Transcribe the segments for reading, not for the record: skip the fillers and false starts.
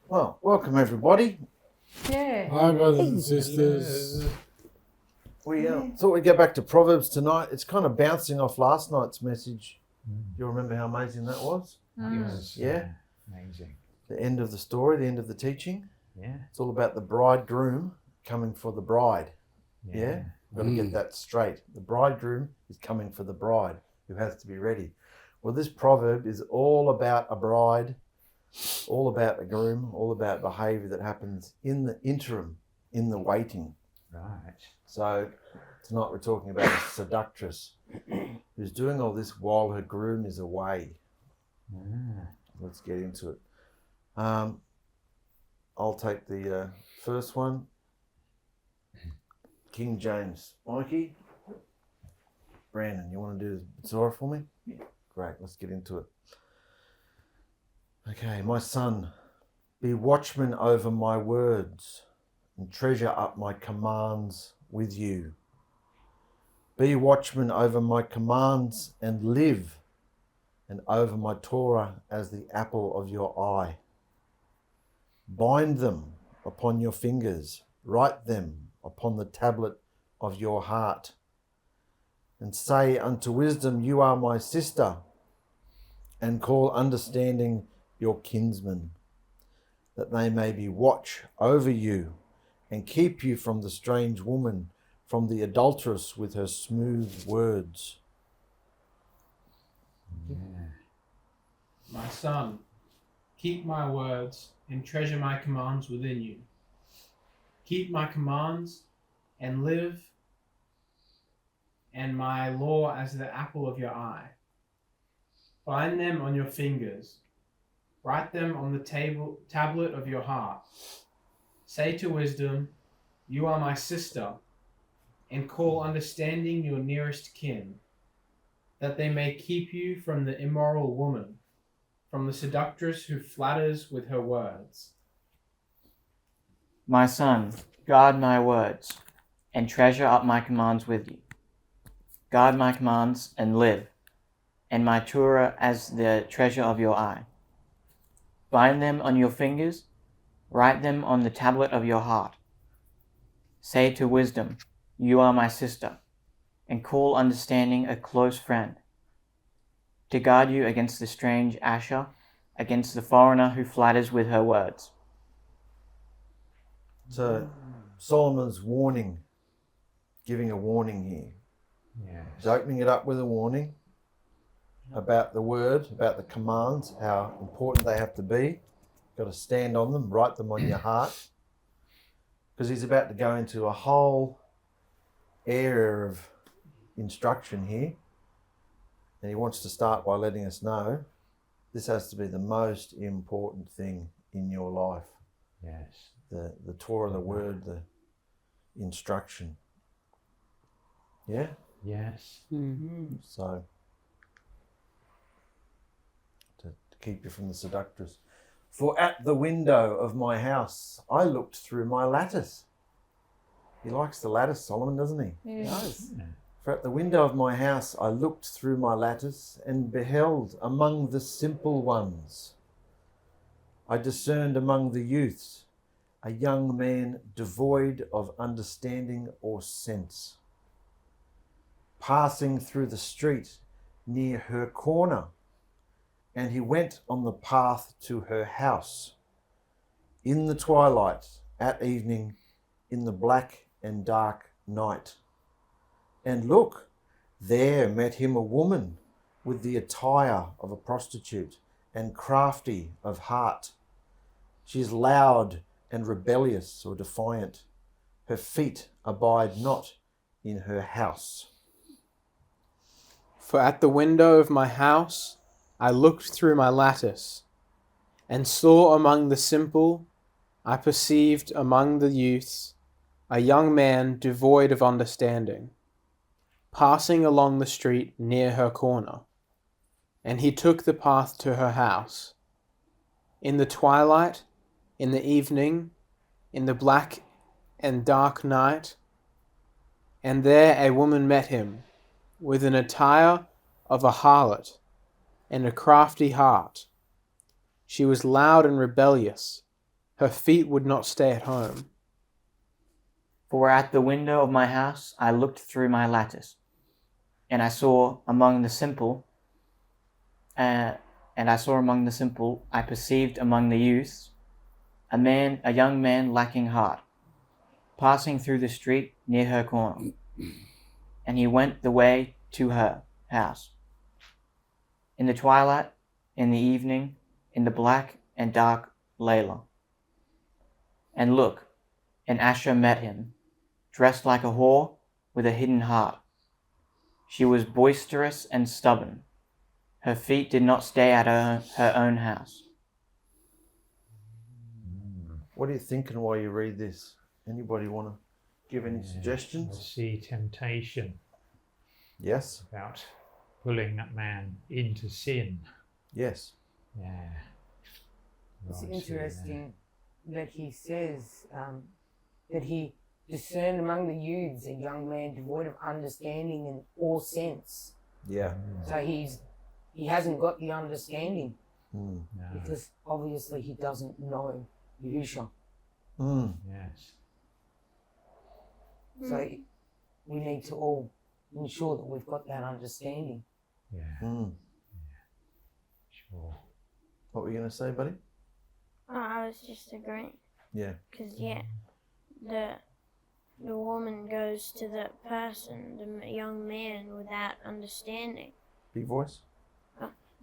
Well, welcome everybody. Yeah. Hi, brothers and sisters. We thought we'd get back to Proverbs tonight. It's kind of bouncing off last night's message. You remember how amazing that was? Yes. Yeah. Amazing. The end of the story, the end of the teaching. Yeah. It's all about the bridegroom coming for the bride. Yeah? We've got to get that straight. The bridegroom is coming for the bride who has to be ready. Well, this proverb is all about a bride, all about a groom, all about behaviour that happens in the interim, in the waiting. Right. So tonight we're talking about a seductress who's doing all this while her groom is away. Let's get into it. I'll take the first one. King James. Mikey? Brandon, you want to do the Torah for me? Yeah. Great, let's get into it. Okay, my son, be watchman over my words and treasure up my commands with you. Be watchman over my commands and live, and over my Torah as the apple of your eye. Bind them upon your fingers, write them upon the tablet of your heart, and say unto wisdom, you are my sister, and call understanding your kinsman, that they may be watch over you, and keep you from the strange woman, from the adulteress with her smooth words. Yeah. My son, keep my words and treasure my commands within you. Keep my commands and live, and my law as the apple of your eye. Bind them on your fingers. Write them on the tablet of your heart. Say to wisdom, you are my sister, and call understanding your nearest kin, that they may keep you from the immoral woman, from the seductress who flatters with her words. My son, guard my words, and treasure up my commands with you. Guard my commands and live, and my Torah as the treasure of your eye. Bind them on your fingers, write them on the tablet of your heart. Say to wisdom, you are my sister, and call understanding a close friend, to guard you against the strange Asher, against the foreigner who flatters with her words. So Solomon's warning, giving a warning here. Yes. He's opening it up with a warning about the word, about the commands, how important they have to be. Got to stand on them, write them on your heart. Because he's about to go into a whole area of instruction here. And he wants to start by letting us know this has to be the most important thing in your life. Yes. The Torah, the word, the instruction. Yeah? Yes. So, to keep you from the seductress. For at the window of my house, I looked through my lattice. He likes the lattice, Solomon, doesn't he? Yeah. Does. For at the window of my house, I looked through my lattice and beheld among the simple ones. I discerned among the youths a young man devoid of understanding or sense, passing through the street near her corner, and he went on the path to her house. In the twilight, at evening, in the black and dark night. And look, there met him a woman with the attire of a prostitute and crafty of heart. She is loud and rebellious or defiant. Her feet abide not in her house. For at the window of my house I looked through my lattice, and saw among the simple, I perceived among the youths, a young man devoid of understanding, passing along the street near her corner. And he took the path to her house. In the twilight, in the evening, in the black and dark night, and there a woman met him, with an attire of a harlot and a crafty heart. She was loud and rebellious. her feet would not stay at home. For at the window of my house I looked through my lattice, and I saw among the simple, I perceived among the youths, a young man lacking heart, passing through the street near her corner, and he went the way to her house. In the twilight, in the evening, in the black and dark Layla. And look, an Asher met him, dressed like a whore with a hidden heart. She was boisterous and stubborn. Her feet did not stay at her own house. What are you thinking while you read this? Anybody want to give any I suggestions? see temptation Yes? about pulling that man into sin. Yes. Yeah. It's Right, interesting that he says that he discerned among the youths a young man devoid of understanding in all sense. Yeah. So he hasn't got the understanding Mm. No. because obviously he doesn't know Yahusha. Mm. Yes. So we need to all ensure that we've got that understanding. Yeah. Mm. Sure. What were you going to say, buddy? Oh, I was just agreeing. Yeah. Because, yeah, the woman goes to the person, the young man, without understanding. Big voice?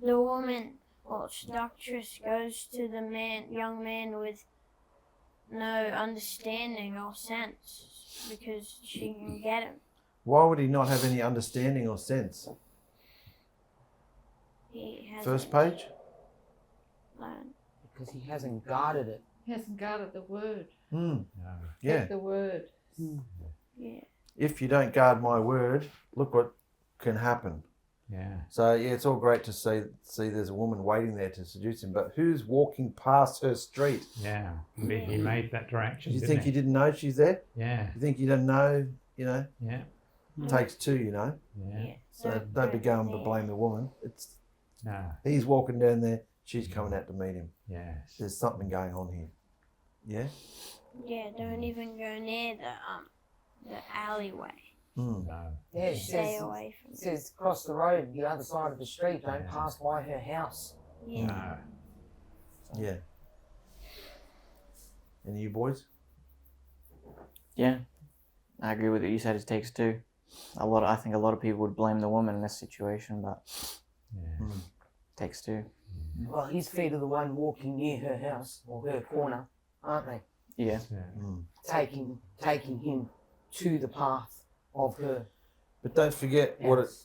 The woman, or SEDUCTRESS, goes to the young man with no understanding or sense because she can get him. Why would he not have any understanding or sense? He has First page? Because he hasn't guarded it. He hasn't guarded the word. Mm. No. Yeah. Kept the word. Yeah. If you don't guard my word, look what can happen. Yeah. So, yeah, it's all great to see there's a woman waiting there to seduce him, but who's walking past her street? Yeah. He made that direction. Do you didn't think he didn't know she's there? Yeah. You think you don't know, Yeah. It takes two, Yeah. Yeah. So don't be going to blame the woman. It's No. he's walking down there, she's coming out to meet him. Yes. There's something going on here. Yeah? Yeah, don't even go near the alleyway. Mm. No. Yeah, it Stay says, away from it says cross the road, the other side of the street, don't Yeah. pass by her house. Yeah. No. Yeah. And you boys? Yeah, I agree with what you said. It takes two. I think a lot of people would blame the woman in this situation, but Yeah. Mm. it takes two. Well, his feet are the one walking near her house or her corner, aren't they? Yeah. Yeah. Mm. Taking him to the path of her. But don't forget Yes.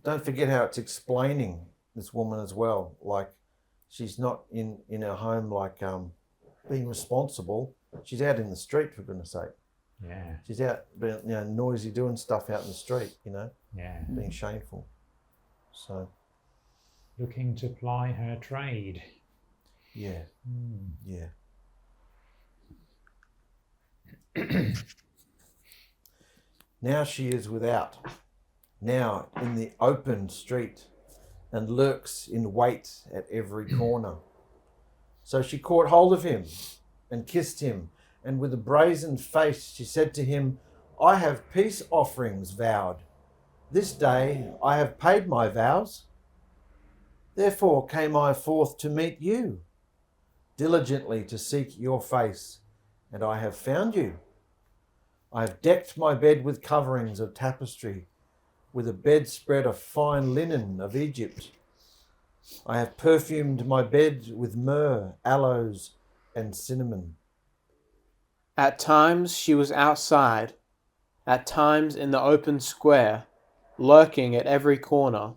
Don't forget how it's explaining this woman as well. Like, she's not in her home, like being responsible. She's out in the street, for goodness sake. Yeah. She's out being noisy, doing stuff out in the street. Yeah. Being shameful. So Looking to ply her trade. yeah, Mm. yeah. Now she is without, now in the open street, and lurks in wait at every corner. So she caught hold of him and kissed him, and with a brazen face she said to him, I have peace offerings vowed. This day I have paid my vows. Therefore came I forth to meet you, diligently to seek your face, and I have found you. I have decked my bed with coverings of tapestry, with a bedspread of fine linen of Egypt. I have perfumed my bed with myrrh, aloes, and cinnamon. At times she was outside, at times in the open square, lurking at every corner.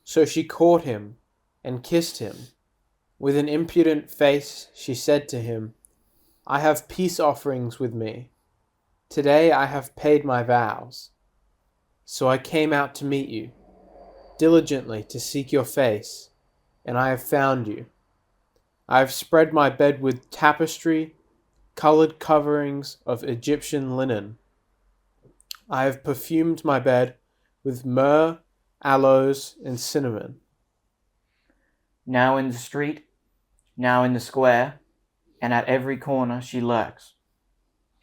So she caught him and kissed him. With an impudent face she said to him, I have peace offerings with me. Today I have paid my vows. So I came out to meet you, diligently to seek your face, and I have found you. I have spread my bed with tapestry, colored coverings of Egyptian linen. I have perfumed my bed with myrrh, aloes, and cinnamon. Now in the street Now in the square, and at every corner she lurks.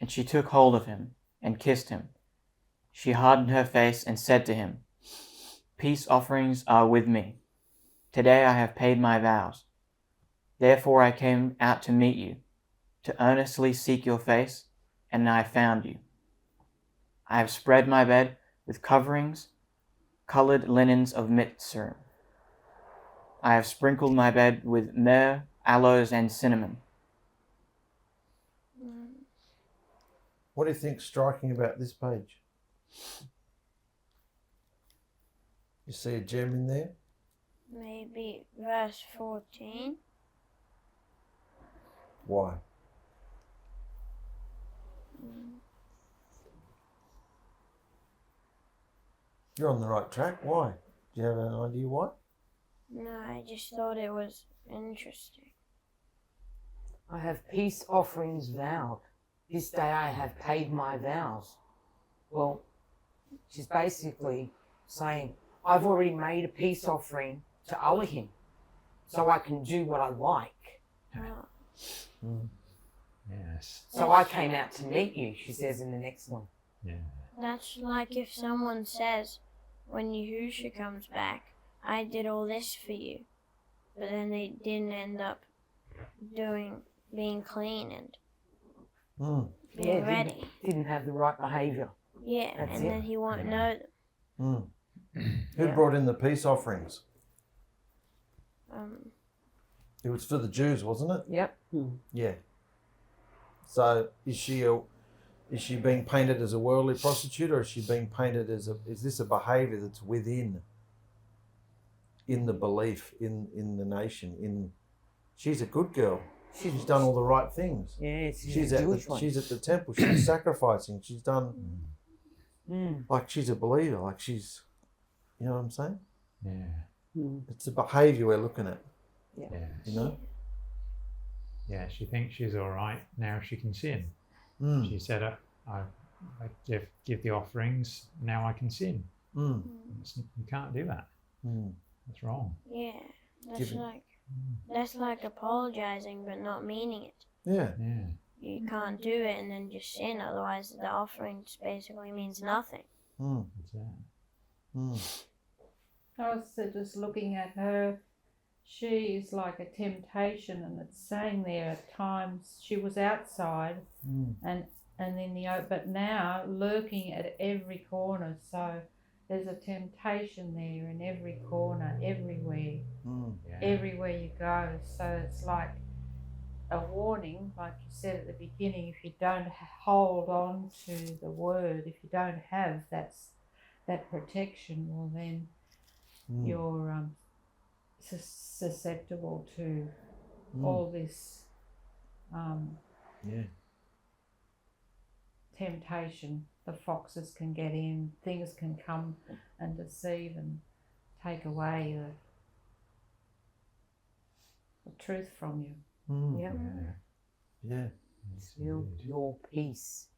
And she took hold of him, and kissed him. She hardened her face, and said to him, Peace offerings are with me. Today I have paid my vows. Therefore I came out to meet you, to earnestly seek your face, and I found you. I have spread my bed with coverings, colored linens of 𝗪𝗚𝗧𝗪. I have sprinkled my bed with myrrh, aloes, and cinnamon. What do you think's striking about this page? You see a gem in there? Maybe verse 14. Why? You're on the right track. Why? Do you have an idea why? No, I just thought it was interesting. I have peace offerings vowed. This day I have paid my vows. Well, she's basically saying, I've already made a peace offering to Alahim, so I can do what I like. Yes. So I came out to meet you, she says in the next one. Yeah. That's like if someone says, when Yahusha comes back, I did all this for you, but then they didn't end up being clean and being ready. Didn't have the right behaviour. Yeah, That's and it. then he won't know them. Who brought in the peace offerings? It was for the Jews, wasn't it? Yep. Yeah. So is she being painted as a worldly prostitute, or is she being painted as is this a behaviour that's within the belief in the nation? She's a good girl. She's done all the right things. Yeah, She's at the temple. She's sacrificing. She's done like she's a believer. Like she's, you know what I'm saying? Yeah. It's the behaviour we're looking at. Yeah. You know. Yeah, she thinks she's all right. Now she can sin. She said, I give the offerings, now I can sin. You can't do that. That's wrong. Yeah, that's like apologizing but not meaning it. Yeah. Yeah. You can't do it and then just sin, otherwise the offering basically means nothing. That's that. I was just looking at her. She is like a temptation, and it's saying there at times she was outside and in the but now lurking at every corner. So there's a temptation there in every corner, everywhere, everywhere you go. So it's like a warning, like you said at the beginning. If you don't hold on to the word, if you don't have that protection, well then you're susceptible to all this temptation. The foxes can get in, things can come and deceive and take away the truth from you. Yeah. Steal your peace.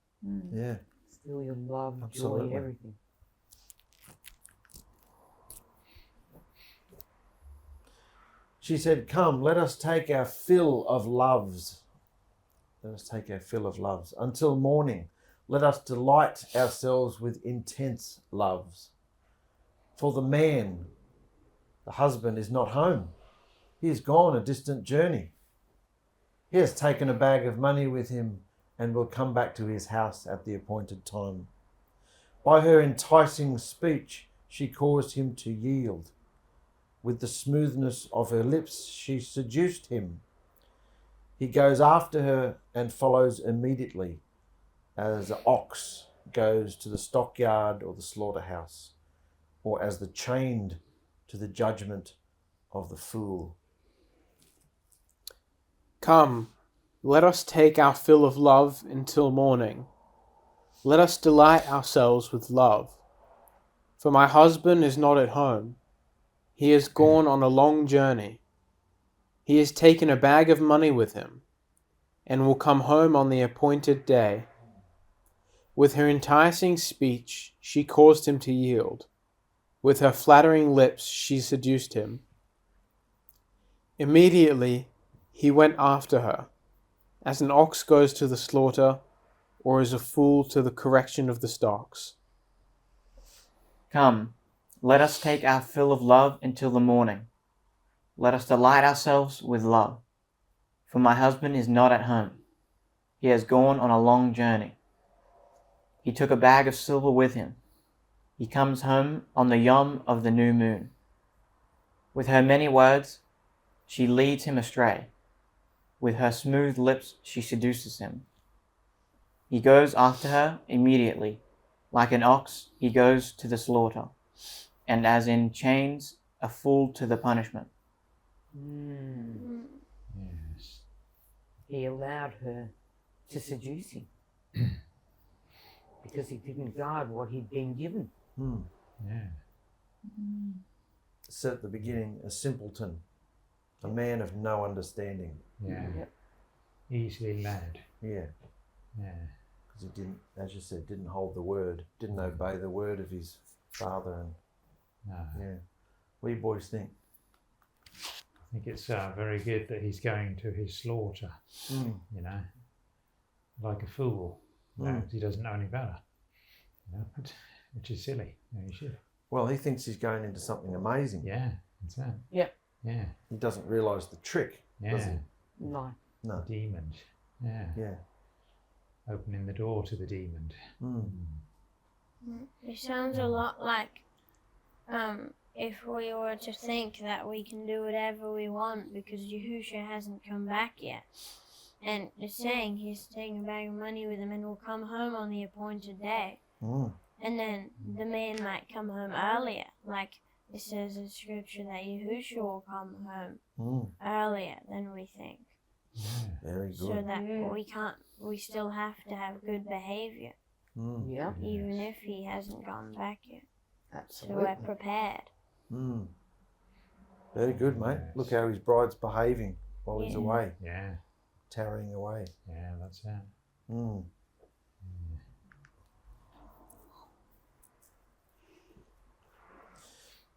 Yeah. Steal your love, Absolutely. joy, everything. She said, come, let us take our fill of loves. Let us take our fill of loves. Until morning, let us delight ourselves with intense loves. For the man, the husband, is not home. He is gone a distant journey. He has taken a bag of money with him and will come back to his house at the appointed time. By her enticing speech, she caused him to yield. With the smoothness of her lips, she seduced him. He goes after her and follows immediately, as an ox goes to the stockyard or the slaughterhouse, or as the chained to the judgment of the fool. Come, let us take our fill of love until morning. Let us delight ourselves with love. For my husband is not at home. He has gone on a long journey. He has taken a bag of money with him, and will come home on the appointed day. With her enticing speech, she caused him to yield. With her flattering lips, she seduced him. Immediately, he went after her, as an ox goes to the slaughter, or as a fool to the correction of the stocks. Come, let us take our fill of love until the morning. Let us delight ourselves with love. For my husband is not at home. He has gone on a long journey. He took a bag of silver with him. He comes home on the yom of the new moon. With her many words, she leads him astray. With her smooth lips, she seduces him. He goes after her immediately. Like an ox, he goes to the slaughter, and as in chains, a fool to the punishment. Yes. He allowed her to seduce him because he didn't guard what he'd been given. Yeah. Said at the beginning, a simpleton, a man of no understanding. Yeah. Yep. Easily led. Yeah, Yeah. because he didn't, as you said, didn't hold the word, didn't obey the word of his father. And No. yeah, what do you boys think? I think it's very good that he's going to his slaughter, you know, like a fool. Because he doesn't know any better, you know, which is silly. You know, he should. Well, he thinks he's going into something amazing. Yeah, that's it. Yep. Yeah. He doesn't realise the trick, does Yeah. he? No. No. Demon. Yeah. Yeah. Opening the door to the demon. It sounds a lot like if we were to think that we can do whatever we want because Yahusha hasn't come back yet. And it's saying he's taking a bag of money with him and will come home on the appointed day. And then the man might come home earlier. Like it says in scripture that Yahusha will come home earlier than we think. Yeah. Very good. So that we still have to have good behavior. Yeah. Even if he hasn't gone back yet. So Absolutely. we're prepared. Very good, mate. Look how his bride's behaving while he's away, Yeah. tarrying away. Yeah, that's it.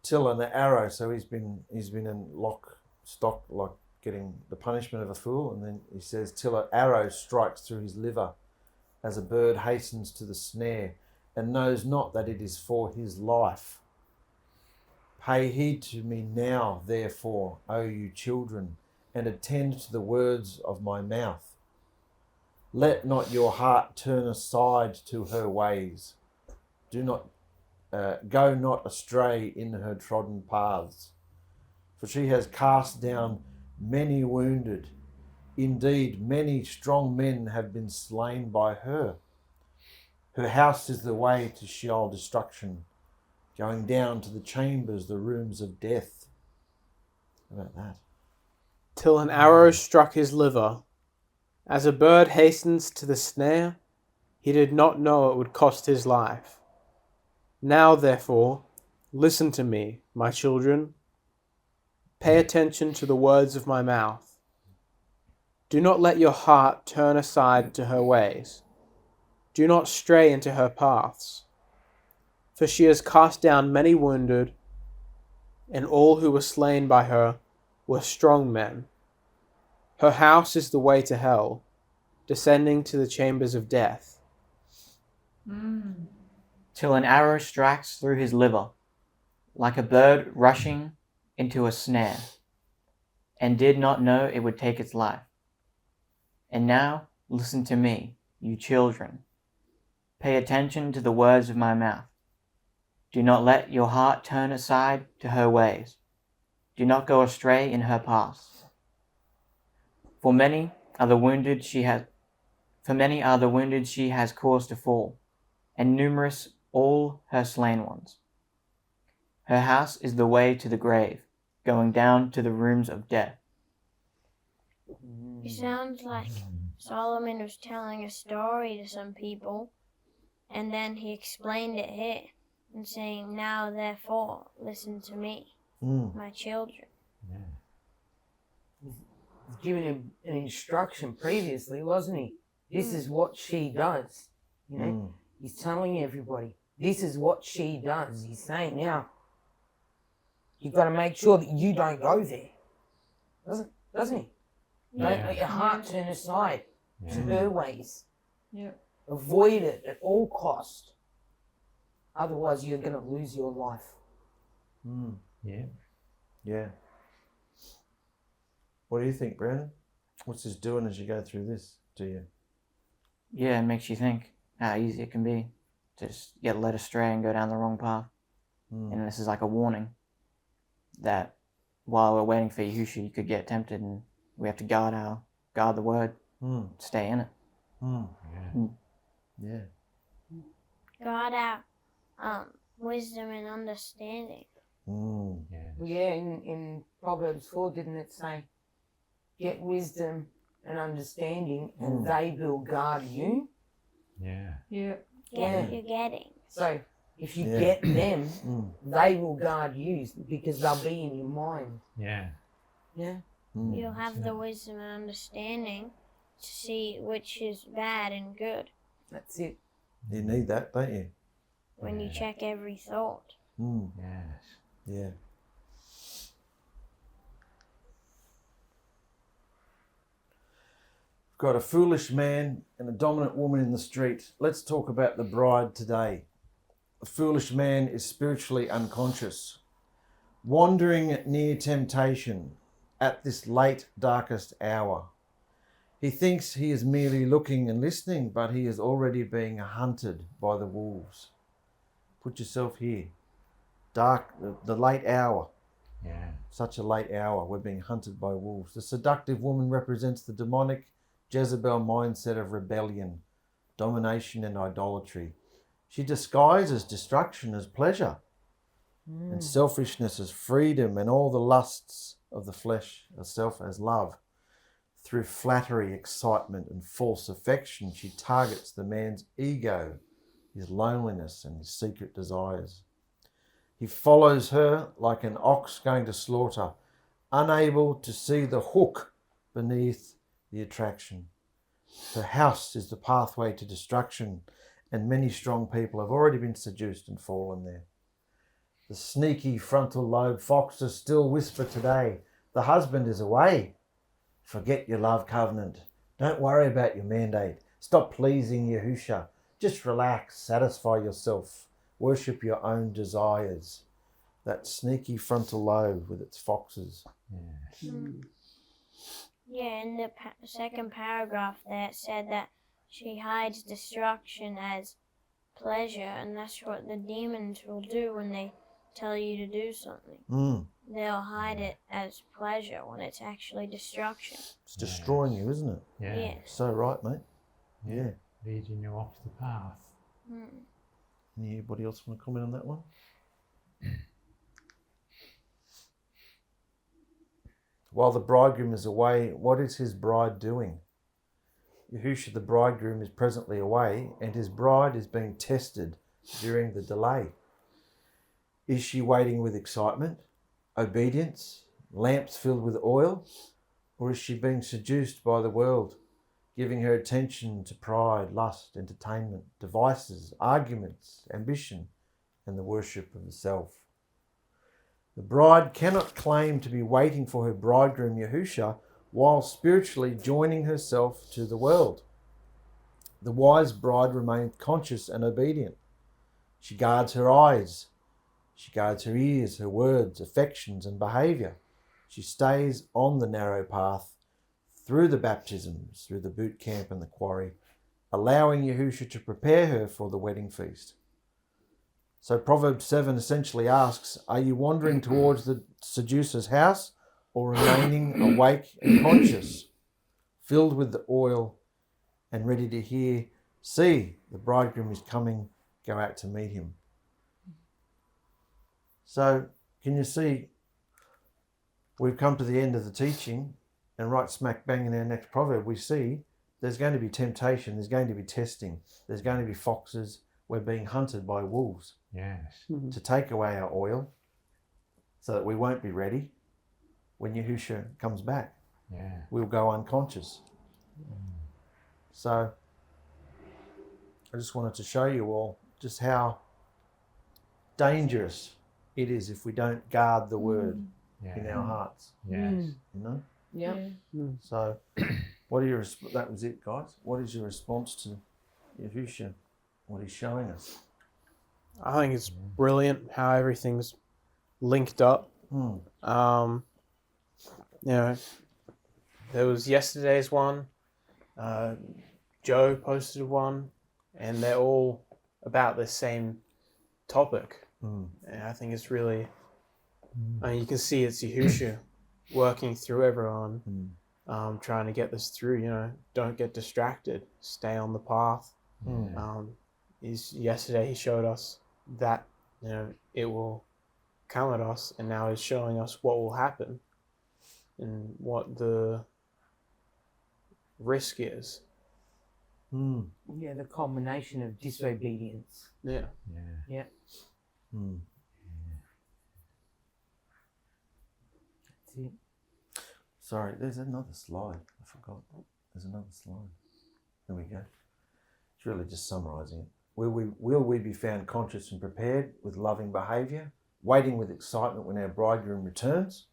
Till an arrow, so he's been in stock, like getting the punishment of a fool, and then he says, till an arrow strikes through his liver, as a bird hastens to the snare, and knows not that it is for his life. Pay heed to me now, therefore, O you children, and attend to the words of my mouth. Let not your heart turn aside to her ways. Do not go not astray in her trodden paths. For she has cast down many wounded. Indeed, many strong men have been slain by her. Her house is the way to Sheol destruction, going down to the chambers, the rooms of death. How about that? Till an arrow struck his liver. As a bird hastens to the snare, he did not know it would cost his life. Now, therefore, listen to me, my children. Pay attention to the words of my mouth. Do not let your heart turn aside to her ways. Do not stray into her paths. For she has cast down many wounded, and all who were slain by her were strong men. Her house is the way to hell, descending to the chambers of death. Till an arrow strikes through his liver, like a bird rushing into a snare, and did not know it would take its life. And now listen to me, you children. Pay attention to the words of my mouth. Do not let your heart turn aside to her ways. Do not go astray in her paths. For many are the wounded she has caused to fall, and numerous all her slain ones. Her house is the way to the grave, going down to the rooms of death. It sounds like Solomon was telling a story to some people, and then he explained it here, and saying, now therefore, listen to me, my children. Yeah. Giving him an instruction previously, wasn't he? This is what she does. You know, he's telling everybody, this is what she does. He's saying, now, you've got to make sure that you don't go there. Doesn't he? Don't let your heart turn aside to her ways. Yep. Avoid it at all cost. Otherwise, you're going to lose your life. Yeah. Yeah. What do you think, Brandon? What's this doing as you go through this to you? Yeah, it makes you think how easy it can be to just get led astray and go down the wrong path. And this is like a warning that while we're waiting for Yahusha, you could get tempted, and we have to guard the word, stay in it. Yeah. God our wisdom and understanding. Yeah, in Proverbs 4, didn't it say, get wisdom and understanding, and they will guard you? Yeah. Yep. Get what you're getting. So if you get them, they will guard you because they'll be in your mind. Yeah. Yeah. You'll have the wisdom and understanding to see which is bad and good That's it. You need that, don't you? when you check every thought. Yes. Yeah. Got a foolish man and a dominant woman in the street. Let's talk about the bride today. A foolish man is spiritually unconscious, wandering near temptation at this late, darkest hour. He thinks he is merely looking and listening, but he is already being hunted by the wolves. Put yourself here. Dark, the late hour. Yeah. Such a late hour. We're being hunted by wolves. The seductive woman represents the demonic Jezebel mindset of rebellion, domination and idolatry. She disguises destruction as pleasure and selfishness as freedom, and all the lusts of the flesh herself as love. Through flattery, excitement and false affection, she targets the man's ego, his loneliness and his secret desires. He follows her like an ox going to slaughter, unable to see the hook beneath the attraction. Her house is the pathway to destruction, and many strong people have already been seduced and fallen there. The sneaky frontal lobe foxes still whisper today, the husband is away. Forget your love covenant. Don't worry about your mandate. Stop pleasing Yahusha. Just relax, satisfy yourself, worship your own desires. That sneaky frontal lobe with its foxes. Yes. Yeah, in the second paragraph there it said that she hides destruction as pleasure, and that's what the demons will do when they tell you to do something. They'll hide it as pleasure when it's actually destruction. It's destroying you, isn't it? Yeah. Yeah. So right, mate. Yeah. Leading you off the path. Anybody else want to comment on that one? While the bridegroom is away, what is his bride doing? Yahusha, the bridegroom, is presently away, and his bride is being tested during the delay. Is she waiting with excitement, obedience, lamps filled with oil, or is she being seduced by the world, giving her attention to pride, lust, entertainment, devices, arguments, ambition, and the worship of the self? The bride cannot claim to be waiting for her bridegroom Yahusha while spiritually joining herself to the world. The wise bride remains conscious and obedient. She guards her eyes. She guards her ears, her words, affections, and behaviour. She stays on the narrow path through the baptisms, through the boot camp and the quarry, allowing Yahusha to prepare her for the wedding feast. So Prov.7 essentially asks, are you wandering towards the seducer's house or remaining awake and conscious, filled with the oil and ready to hear, see, the bridegroom is coming, go out to meet him? So can you see, we've come to the end of the teaching, and right smack bang in our next proverb, we see there's going to be temptation, there's going to be testing, there's going to be foxes, we're being hunted by wolves. Yes. To take away our oil so that we won't be ready when Yahusha comes back. Yeah. We'll go unconscious. So I just wanted to show you all just how dangerous it is if we don't guard the word in our hearts. Yes. You know? Yeah. So, what are your that was it, guys? What is your response to Yahusha? What he's showing us? I think it's brilliant how everything's linked up. You know, there was yesterday's one. Joe posted one, and they're all about the same topic. And I think it's really, I mean, you can see it's Yahusha working through everyone, trying to get this through. You know, don't get distracted, stay on the path. Yesterday he showed us that, you know, it will come at us, and now he's showing us what will happen and what the risk is. Yeah, the combination of disobedience. Yeah. Yeah. That's it. Sorry, there's another slide. I forgot. There's another slide. There we go. It's really just summarising it. Will we be found conscious and prepared with loving behaviour, waiting with excitement when our bridegroom returns?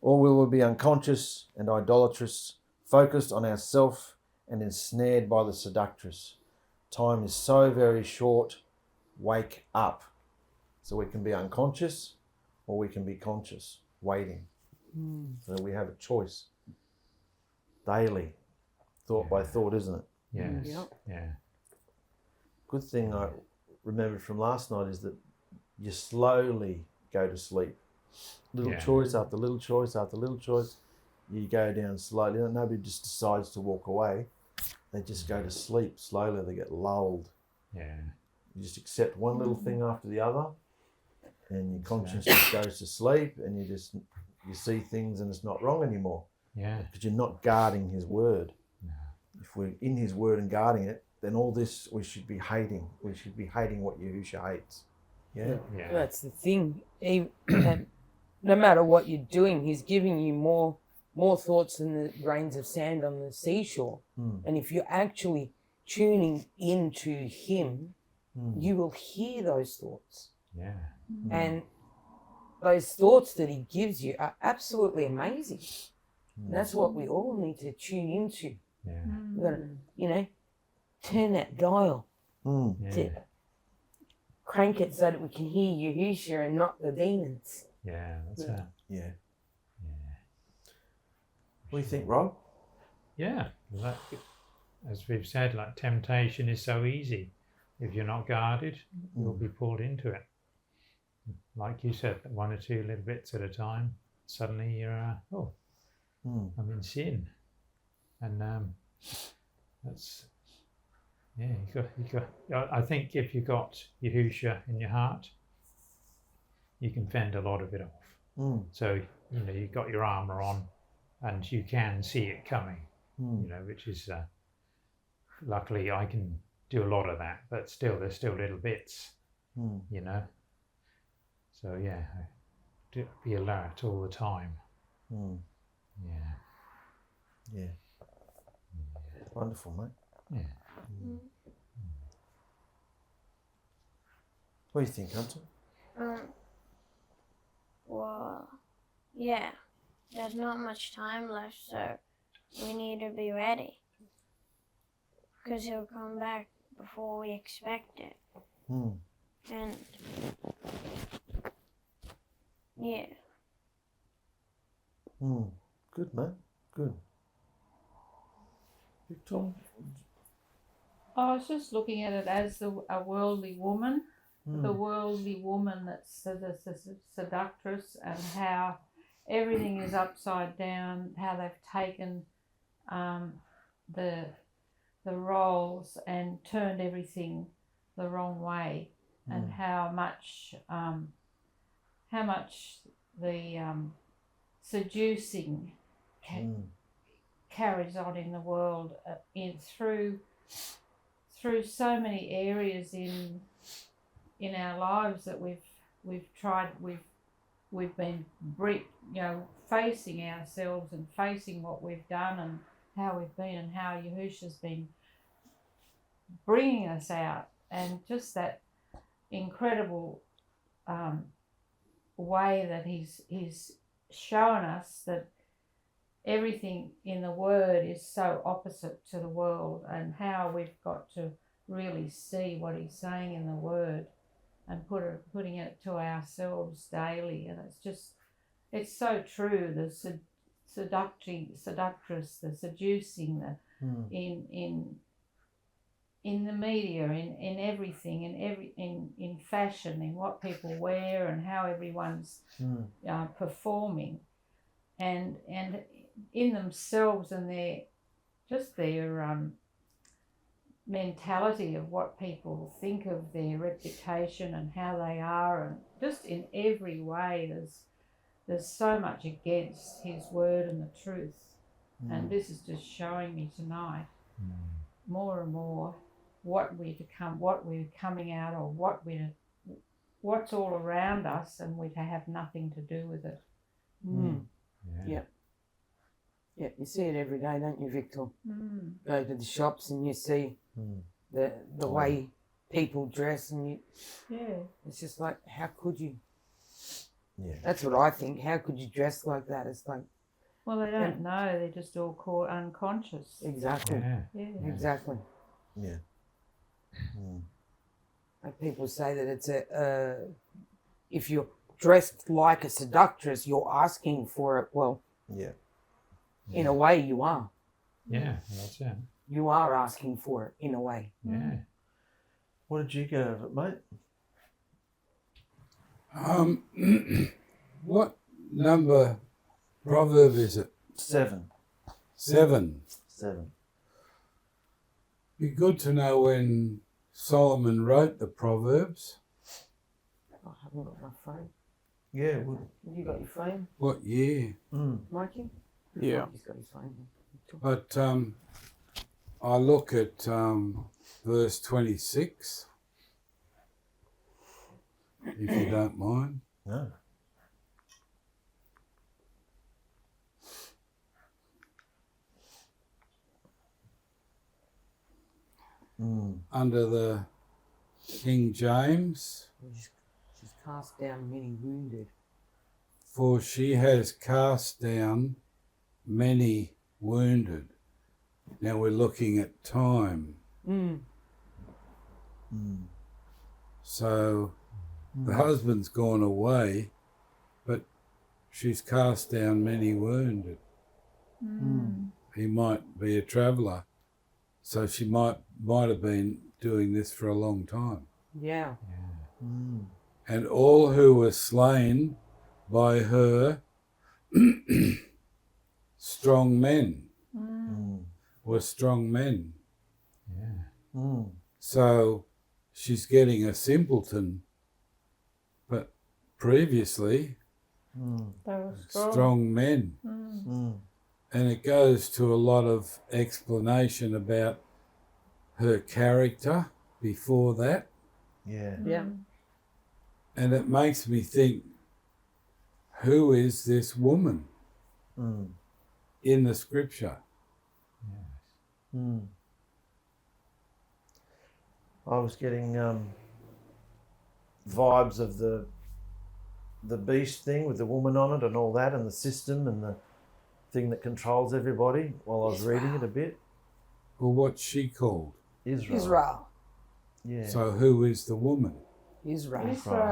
Or will we be unconscious and idolatrous, focused on ourself and ensnared by the seductress? Time is so very short. Wake up. So we can be unconscious or we can be conscious, waiting. So we have a choice daily, thought by thought, isn't it? Yes. Yeah. Good thing I remembered from last night is that you slowly go to sleep. Little choice after little choice after little choice. You go down slowly. Nobody just decides to walk away. They just go to sleep slowly. They get lulled. Yeah. You just accept one little thing after the other, and your conscience just goes to sleep, and you see things, and it's not wrong anymore. Yeah. Because you're not guarding His word. No. If we're in His word and guarding it, then all this we should be hating. We should be hating what Yahusha hates. Yeah. Yeah. That's the thing. No matter what you're doing, He's giving you more thoughts than the grains of sand on the seashore. And if you're actually tuning into Him, you will hear those thoughts. Yeah. And those thoughts that He gives you are absolutely amazing. And that's what we all need to tune into. Yeah. We've got to, you know, turn that dial to crank it so that we can hear Yahusha and not the demons. Yeah, that's it. Yeah. Yeah. What do you think, Rob? Yeah. As we've said, like temptation is so easy. If you're not guarded, you'll be pulled into it. Like you said, one or two little bits at a time, suddenly you're, I'm in sin. And that's, I think if you've got Yahusha in your heart, you can fend a lot of it off. So, you know, you've got your armour on and you can see it coming, you know, which is, luckily I can do a lot of that, but still, there's still little bits, you know. So, yeah, be alert all the time. Yeah. Wonderful, mate. Yeah. What do you think, Hunter? Well, yeah, there's not much time left, so we need to be ready. Because He'll come back before we expect it. And, yeah. Good, man. Good. Tom? I was just looking at it as a worldly woman, the worldly woman that's the seductress, and how everything is upside down, how they've taken the roles and turned everything the wrong way, and how much the seducing carries on in the world through so many areas in our lives that we've been facing ourselves and facing what we've done and how we've been and how Yahusha's been bringing us out, and just that incredible way that he's shown us that everything in the Word is so opposite to the world, and how we've got to really see what he's saying in the Word and putting it to ourselves daily. And it's so true. The seductress, the seducing, in the media, in everything, in fashion, in what people wear and how everyone's performing, and in themselves and their mentality of what people think of their reputation and how they are, and just in every way there's so much against his word and the truth. And this is just showing me tonight more and more what we're coming out of, what's all around us, and we're to have nothing to do with it. Yeah, you see it every day, don't you, Victor? Go to the shops and you see the way people dress, and it's just like, how could you? Yeah, that's what I think. How could you dress like that? It's like, well, they don't know. They're just all caught unconscious. Exactly. Exactly. Yeah. Like people say that it's if you're dressed like a seductress, you're asking for it. Well, in a way you are. Yeah, that's it. You are asking for it in a way. Yeah. What did you get out of it, mate? What number proverb is it? 7. 7. 7. Be good to know when Solomon wrote the Proverbs. I haven't got my phone. Yeah. Have you got your phone, What year? Mikey? Yeah. He's got his phone. But I look at verse 26, if you don't mind. No. Under the King James, She's cast down many wounded. for she has cast down many wounded. Now we're looking at time. So the husband's gone away, but she's cast down many wounded. He might be a traveller, so she might have been doing this for a long time. Yeah. And all who were slain by her strong men were strong men. So she's getting a simpleton, but previously They were strong men. And it goes to a lot of explanation about her character before that. Yeah. And it makes me think, who is this woman in the scripture? I was getting vibes of the beast thing with the woman on it and all that, and the system and the thing that controls everybody while I was reading it a bit. Well, what's she called? Israel. Yeah. So who is the woman? Israel.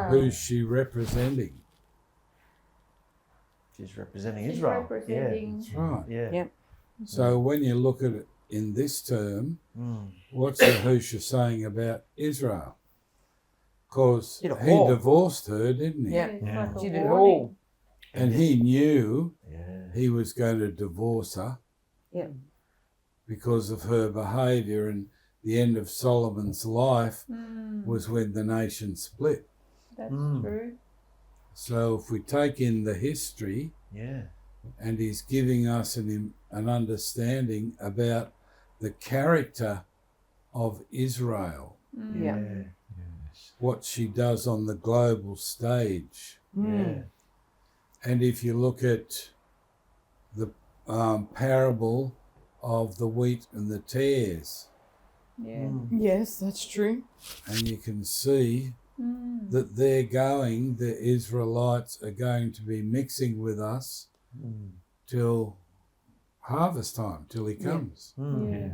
Who's she representing? She's representing She's Israel. representing- That's right. Yeah. Yep. So when you look at it in this term, what's Yahusha saying about Israel? Because Did it he all. divorced her, didn't he? Yeah. It's like a She did it warning. all. And he knew Yeah. he was going to divorce her Yeah. because of her behaviour, and the end of Solomon's life was when the nation split. That's true. So if we take in the history, Yeah. and he's giving us an understanding about the character of Israel, Yeah. what she does on the global stage. Yeah. And if you look at the parable of the wheat and the tares, Yeah. Yes, that's true. and you can see that the Israelites are going to be mixing with us till harvest time till he comes. Yeah.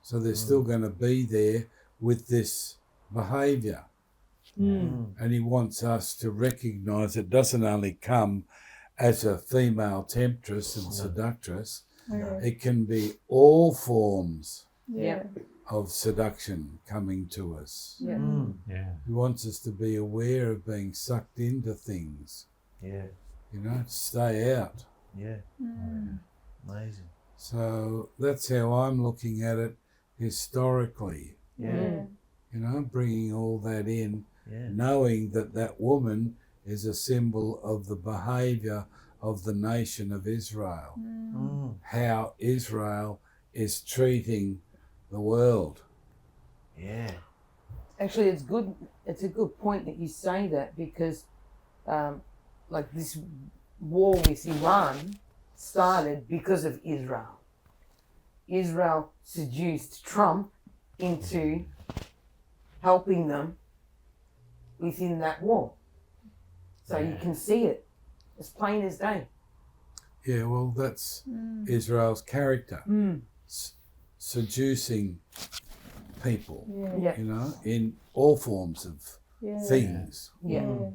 So they're still going to be there with this behaviour. And he wants us to recognise it doesn't only come as a female temptress and seductress, it can be all forms of seduction coming to us. He wants us to be aware of being sucked into things. Yeah. You know, to stay out. Yeah. Amazing. So that's how I'm looking at it historically. Yeah. You know, bringing all that in, Yeah. knowing that that woman is a symbol of the behaviour of the nation of Israel. How Israel is treating the world. Yeah. Actually, it's good. It's a good point that you say that because, like this war with Iran started because of Israel. Israel seduced Trump into helping them within that war. So you can see it. It's plain as day. Yeah, well, that's Israel's character. Seducing people, Yeah. you know, in all forms of things. Yeah.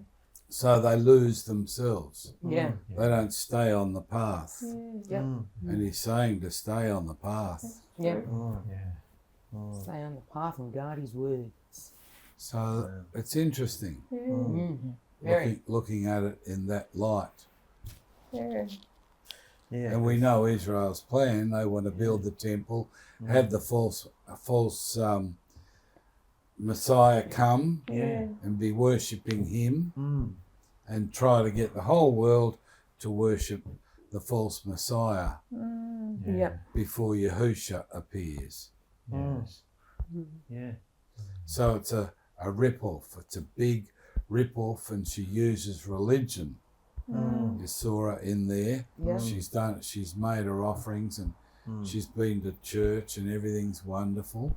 So they lose themselves. Yeah. They don't stay on the path. Yeah. And he's saying to stay on the path. Yeah. Yeah. Stay on the path and guard his words. So it's interesting Very. looking at it in that light. Yeah. And we know Israel's plan. They want to build the temple, have the false Messiah come and be worshipping him and try to get the whole world to worship the false Messiah Yeah. before Yahusha appears. Yes. Yeah. So it's a rip-off. It's a big rip-off, and she uses religion. You saw her in there. Yeah. She's made her offerings, and she's been to church, and everything's wonderful.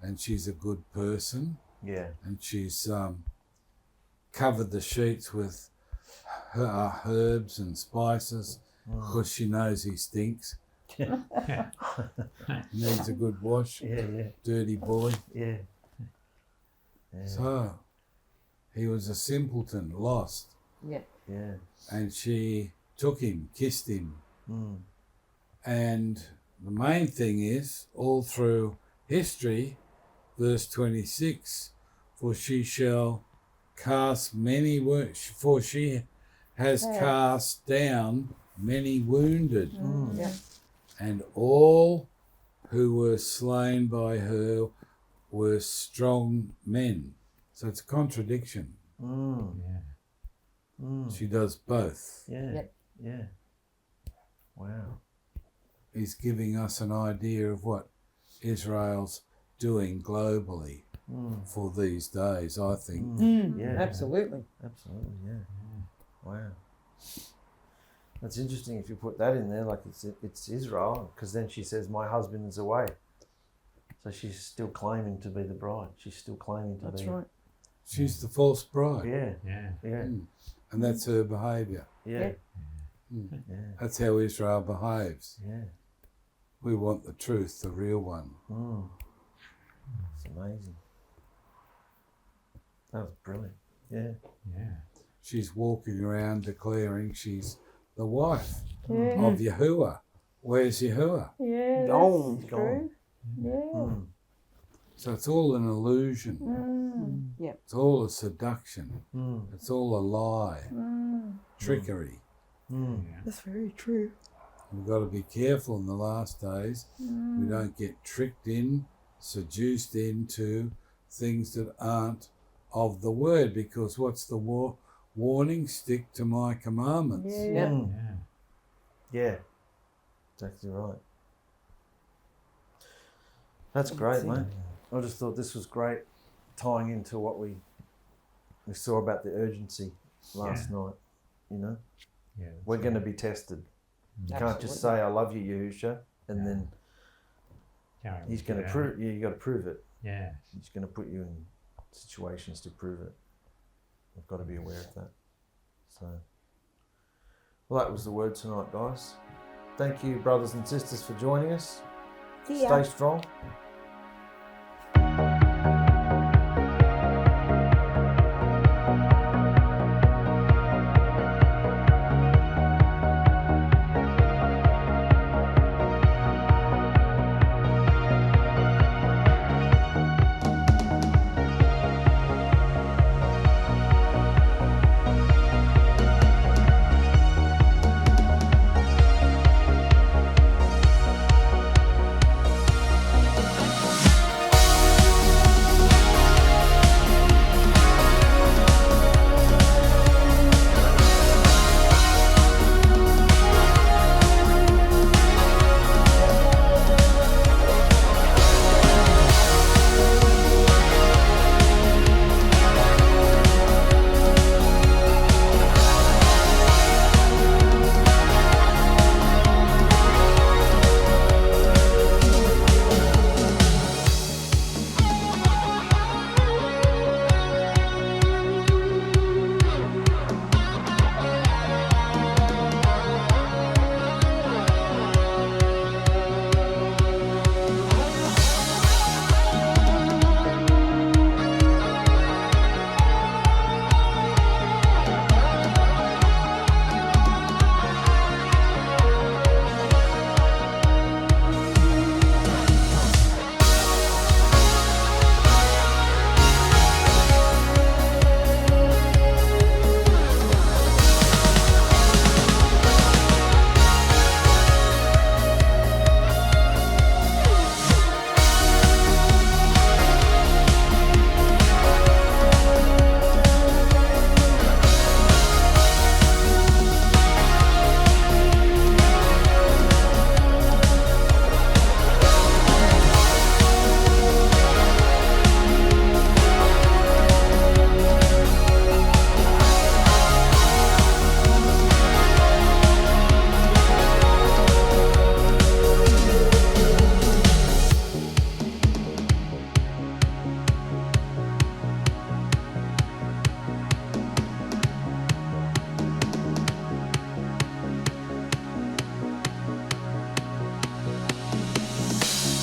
And she's a good person. Yeah. And she's covered the sheets with her herbs and spices because she knows he stinks. Needs a good wash. Yeah. Dirty boy. Yeah. So he was a simpleton, lost. Yeah. Yeah. And she took him, kissed him. And the main thing is, all through history, verse 26, for she shall cast many for she has cast down many wounded, Yeah. and all who were slain by her were strong men. So it's a contradiction. She does both. Yeah. Yep. Yeah. Wow. He's giving us an idea of what Israel's doing globally for these days, I think. Yeah. Absolutely. Absolutely. Yeah. Wow. That's interesting if you put that in there, like it's Israel, because then she says, "My husband is away," so she's still claiming to be the bride. She's still claiming to be. That's right. She's the false bride. Yeah. Yeah. Yeah. And that's her behaviour. Yeah. Mm. Yeah. That's how Israel behaves. Yeah. We want the truth, the real one. It's amazing. That was brilliant. Yeah. Yeah. She's walking around declaring she's the wife of Yahuah. Where's Yahuah? Yeah, Gone. that's true. Yeah. So it's all an illusion. Yeah. It's all a seduction. It's all a lie, trickery. That's very true. We've got to be careful in the last days. We don't get tricked in, seduced into things that aren't of the word, because what's the warning? Stick to my commandments. Yeah. Yeah. Exactly right. That's great, mate. I just thought this was great, tying into what we saw about the urgency last night. You know, we're going to be tested. You can't just say, "I love you, Yahusha," and then he's going to prove. Yeah, you got to prove it. Yeah. He's going to put you in situations to prove it. We've got to be aware of that. So, well, that was the word tonight, guys. Thank you, brothers and sisters, for joining us. See ya. Stay strong.